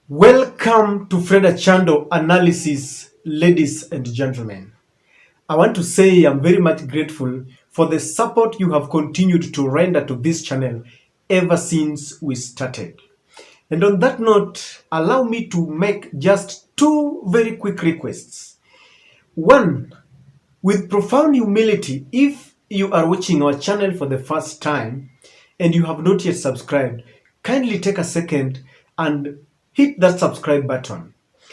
Welcome to Freda Chando Analysis, ladies and gentlemen. I want to say I'm very much grateful for the support you have continued to render to this channel ever since we started. And on that note, allow me to make just two very quick requests. One, with profound humility, if you are watching our channel for the first time and you have not yet subscribed, kindly take a second and hit that subscribe button.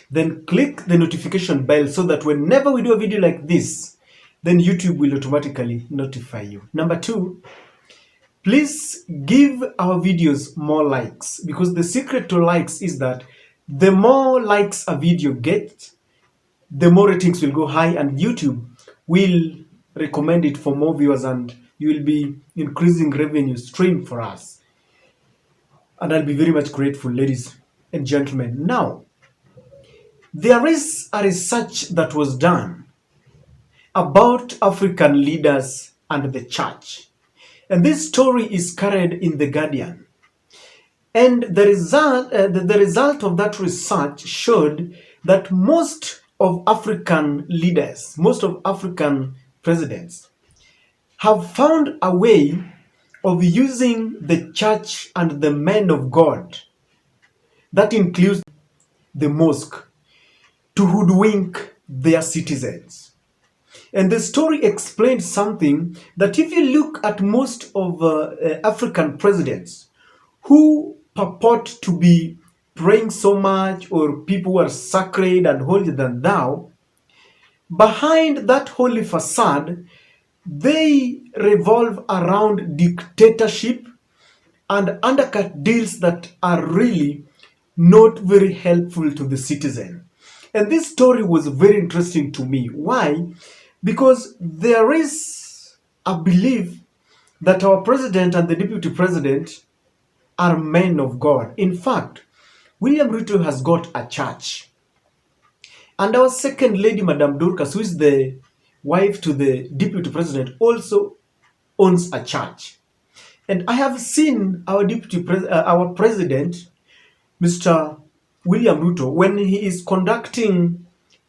Then click the notification bell so that whenever we do a video like this, then YouTube will automatically notify you. Number two, please give our videos more likes, because the secret to likes is that the more likes a video gets, the more ratings will go high and YouTube will recommend it for more viewers, and you will be increasing revenue stream for us. And I'll be very much grateful, ladies and gentlemen. Now, there is a research that was done about African leaders and the church. And this story is carried in The Guardian. And the result of that research showed that most of African leaders, most of African presidents, have found a way of using the church and the men of God, that includes the mosque, to hoodwink their citizens. And the story explained something that if you look at most of African presidents who purport to be praying so much, or people who are sacred and holier than thou, behind that holy facade, they revolve around dictatorship and undercut deals that are really not very helpful to the citizen. And this story was very interesting to me. Why? Because there is a belief that our president and the deputy president are men of God. In fact, William Ruto has got a church. And our second lady, Madam Dorcas, who is the wife to the deputy president, also owns a church. And I have seen our our president, Mr. William Ruto, when he is conducting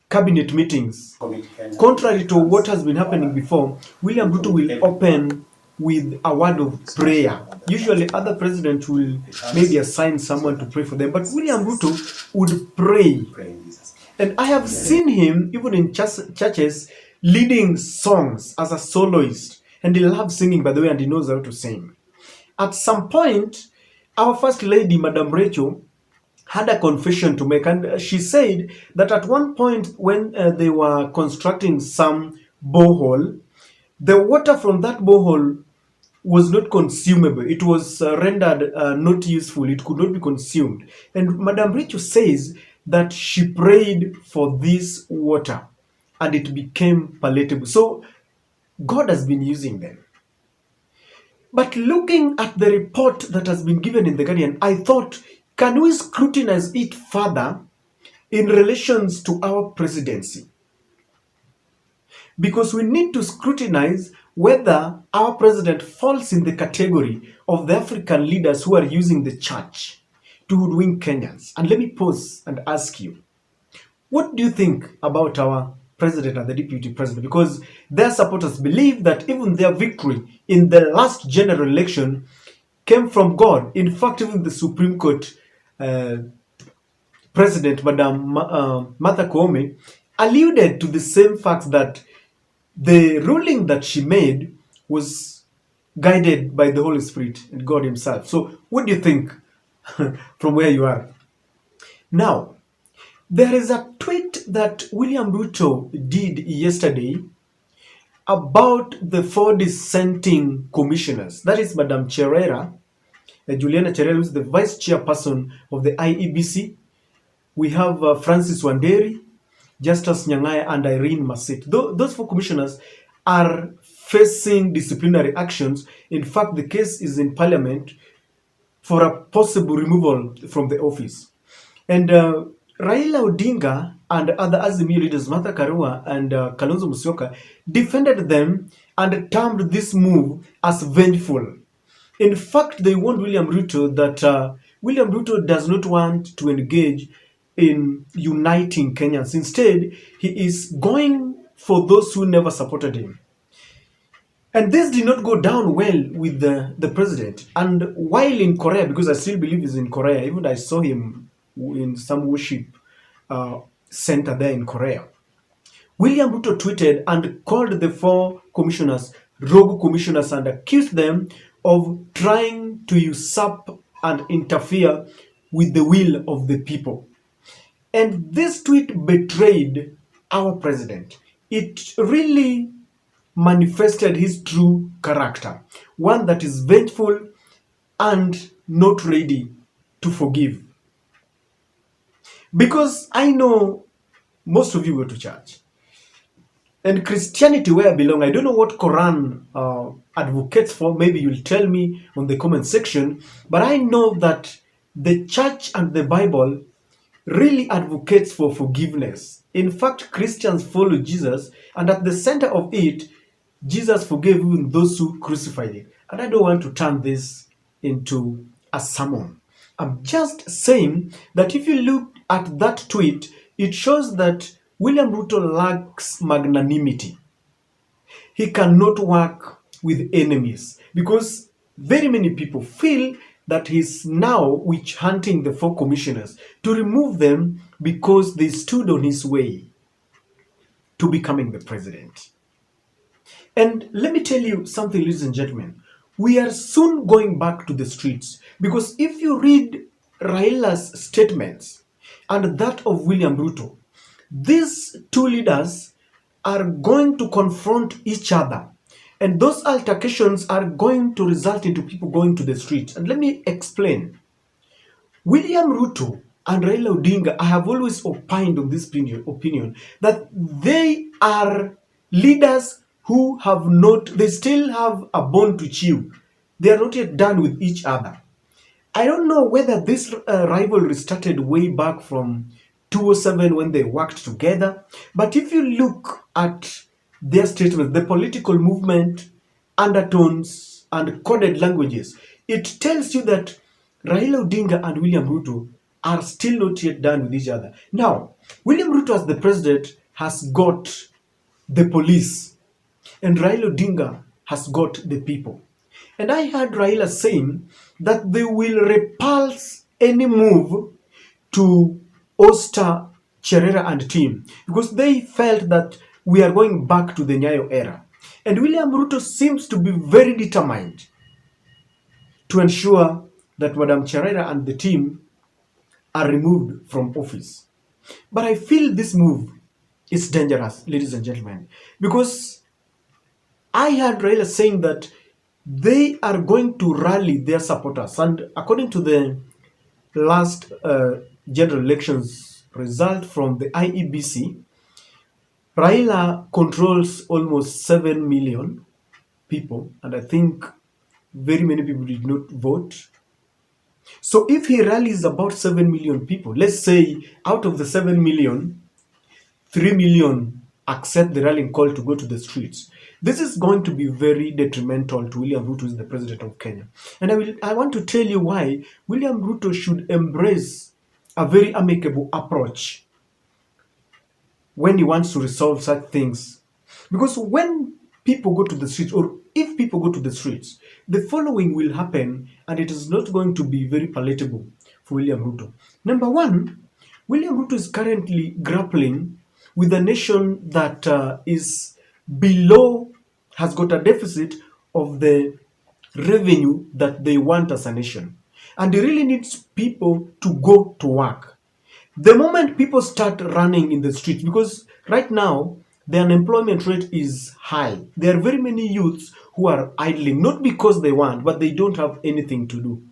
cabinet meetings. Contrary to what has been happening before, William Ruto will open with a word of prayer. Usually other presidents will maybe assign someone to pray for them, but William Ruto would pray. And I have seen him even in churches leading songs as a soloist. And he loves singing, by the way, and he knows how to sing. At some point, our first lady, Madam Rachel, had a confession to make, and she said that at one point when they were constructing some borehole, the water from that borehole was not consumable. It was rendered not useful. It could not be consumed. And Madam Rachel says that she prayed for this water and it became palatable. So God has been using them. But looking at the report that has been given in The Guardian, I thought, can we scrutinize it further in relations to our presidency? Because we need to scrutinize whether our president falls in the category of the African leaders who are using the church to hoodwink Kenyans. And let me pause and ask you, what do you think about our president and the deputy president? Because their supporters believe that even their victory in the last general election came from God. In fact, even the Supreme Court President, Madam Martha Koome, alluded to the same fact that the ruling that she made was guided by the Holy Spirit and God himself. So what do you think from where you are? Now, there is a tweet that William Ruto did yesterday about the 4 dissenting commissioners. That is Madam Cherera, Juliana Cherera, who is the vice chairperson of the IEBC. We have Francis Wanderi, Justus Nyang'aya, and Irene Masit. Those 4 commissioners are facing disciplinary actions. In fact, the case is in Parliament for a possible removal from the office. And Raila Odinga and other Azimio leaders, Martha Karua and Kalonzo Musyoka, defended them and termed this move as vengeful. In fact, they warned William Ruto that William Ruto does not want to engage in uniting Kenyans. Instead, he is going for those who never supported him. And this did not go down well with the president. And while in Korea, because I still believe he's in Korea, even I saw him in some worship uh, center there in Korea. William Ruto tweeted and called the four commissioners rogue commissioners and accused them of trying to usurp and interfere with the will of the people. And this tweet betrayed our president. It really manifested his true character, one that is vengeful and not ready to forgive. Because I know most of you go to church. And Christianity, where I belong, I don't know what Quran advocates for. Maybe you'll tell me on the comment section. But I know that the church and the Bible really advocates for forgiveness. In fact, Christians follow Jesus, and at the center of it, Jesus forgave even those who crucified him. And I don't want to turn this into a sermon. I'm just saying that if you look at that tweet, it shows that William Ruto lacks magnanimity. He cannot work with enemies because very many people feel that he's now witch hunting the four commissioners to remove them because they stood on his way to becoming the president. And let me tell you something, ladies and gentlemen. We are soon going back to the streets because if you read Raila's statements and that of William Ruto, these two leaders are going to confront each other. And those altercations are going to result into people going to the streets. And let me explain. William Ruto and Raila Odinga, I have always opined on this opinion that they are leaders who have not, they still have a bone to chew. They are not yet done with each other. I don't know whether this rivalry started way back from 2007 when they worked together, but if you look at their statements, the political movement, undertones, and coded languages, it tells you that Raila Odinga and William Ruto are still not yet done with each other. Now, William Ruto as the president has got the police, and Raila Odinga has got the people. And I heard Raila saying that they will repulse any move to oster Cherera and team because they felt that we are going back to the Nyayo era. And William Ruto seems to be very determined to ensure that Madam Cherera and the team are removed from office. But I feel this move is dangerous, ladies and gentlemen, because I heard Raila saying that they are going to rally their supporters. And according to the last general elections result from the IEBC, Raila controls almost 7 million people, and I think very many people did not vote. So if he rallies about 7 million people, let's say out of the 7 million, 3 million accept the rallying call to go to the streets. This is going to be very detrimental to William Ruto, who is the president of Kenya. And I want to tell you why William Ruto should embrace a very amicable approach when he wants to resolve such things. Because when people go to the streets, or if people go to the streets, the following will happen, and it is not going to be very palatable for William Ruto. Number one, William Ruto is currently grappling with a nation that is below, has got a deficit of the revenue that they want as a nation. And he really needs people to go to work. The moment people start running in the streets, because right now the unemployment rate is high, there are very many youths who are idling, not because they want, but they don't have anything to do.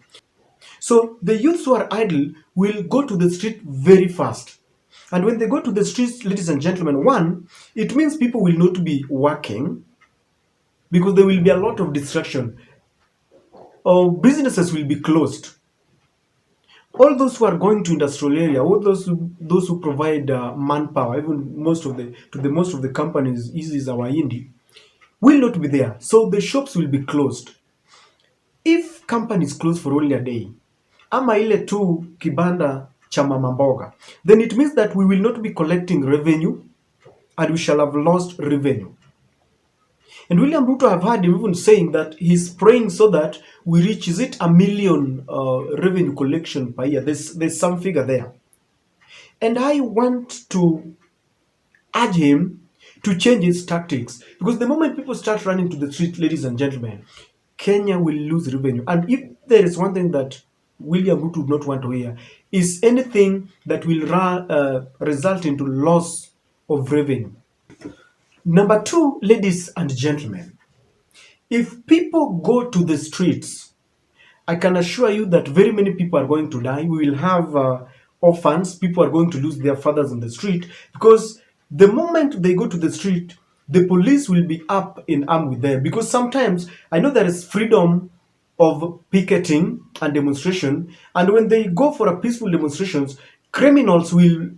So the youths who are idle will go to the street very fast. And when they go to the streets, ladies and gentlemen, one, it means people will not be working because there will be a lot of distraction. Businesses will be closed. All those who are going to industrial area, all those who provide manpower, even most of the companies, is our indie, will not be there. So the shops will be closed. If companies close for only a day, ama ile tu kibanda cha mama mboga, then it means that we will not be collecting revenue and we shall have lost revenue. And William Ruto, I've heard him even saying that he's praying so that we reach, is it 1 million revenue collection per year? There's some figure there. And I want to urge him to change his tactics, because the moment people start running to the street, ladies and gentlemen, Kenya will lose revenue. And if there is one thing that William Ruto would not want to hear, is anything that will result into loss of revenue. Number two, ladies and gentlemen, if people go to the streets, I can assure you that very many people are going to die. We will have orphans. People are going to lose their fathers on the street, because the moment they go to the street, the police will be up in arm with them. Because sometimes I know there is freedom of picketing and demonstration, and when they go for a peaceful demonstrations, criminals will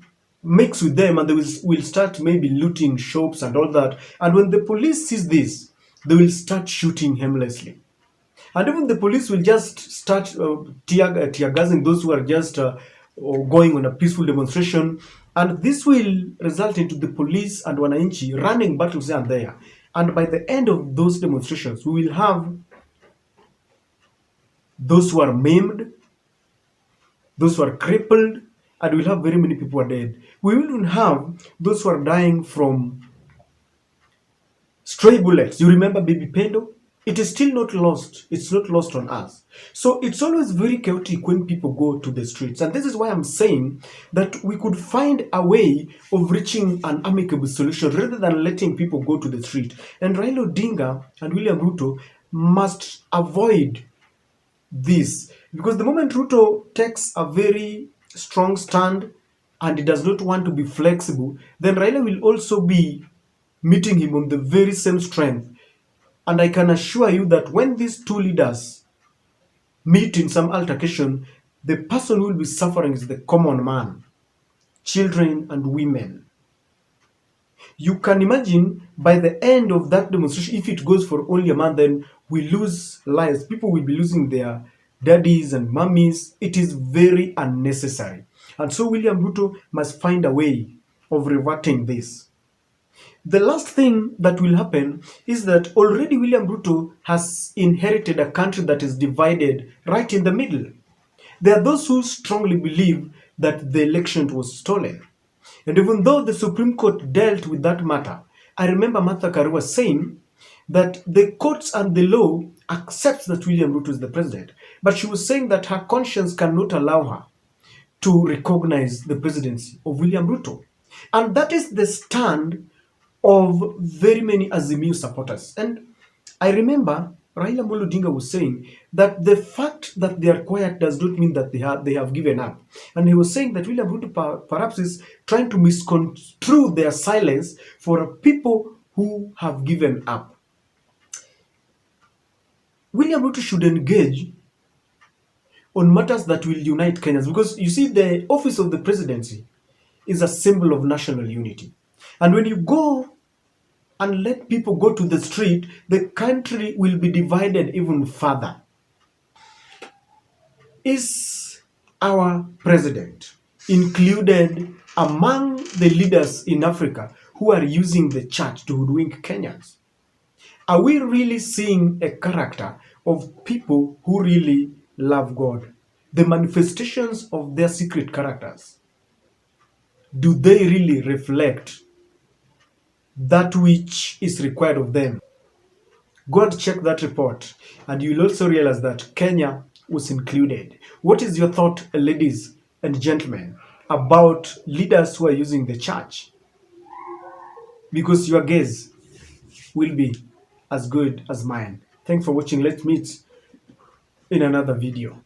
mix with them and they will start maybe looting shops and all that. And when the police sees this, they will start shooting aimlessly. And even the police will just start tear gassing those who are just going on a peaceful demonstration. And this will result into the police and wananchi running battles here and there. And by the end of those demonstrations, we will have those who are maimed, those who are crippled, and we'll have very many people who are dead. We will even have those who are dying from stray bullets. You remember baby Pendo? It is still not lost. It's not lost on us. So it's always very chaotic when people go to the streets. And this is why I'm saying that we could find a way of reaching an amicable solution rather than letting people go to the street. And Raila Odinga and William Ruto must avoid this, because the moment Ruto takes a very strong stand and he does not want to be flexible, then Raila will also be meeting him on the very same strength. And I can assure you that when these two leaders meet in some altercation, the person who will be suffering is the common man, children and women. You can imagine by the end of that demonstration, if it goes for only a month, then we lose lives. People will be losing their daddies and mummies. It is very unnecessary. And so William Ruto must find a way of reverting this. The last thing that will happen is that already William Ruto has inherited a country that is divided right in the middle. There are those who strongly believe that the election was stolen. And even though the Supreme Court dealt with that matter, I remember Martha Karua saying that the courts and the law accepts that William Ruto is the president. But she was saying that her conscience cannot allow her to recognize the presidency of William Ruto. And that is the stand of very many Azimio supporters. And I remember Raila Amolo Odinga was saying that the fact that they are quiet does not mean that they have given up. And he was saying that William Ruto perhaps is trying to misconstrue their silence for people who have given up. William Ruto should engage on matters that will unite Kenyans, because you see, the office of the presidency is a symbol of national unity. And when you go and let people go to the street, the country will be divided even further. Is our president included among the leaders in Africa who are using the church to hoodwink Kenyans? Are we really seeing a character of people who really love God? The manifestations of their secret characters, do they really reflect that which is required of them? Go and check that report, and you'll also realize that Kenya was included. What is your thought, ladies and gentlemen, about leaders who are using the church? Because your gaze will be as good as mine. Thanks for watching. Let's meet in another video.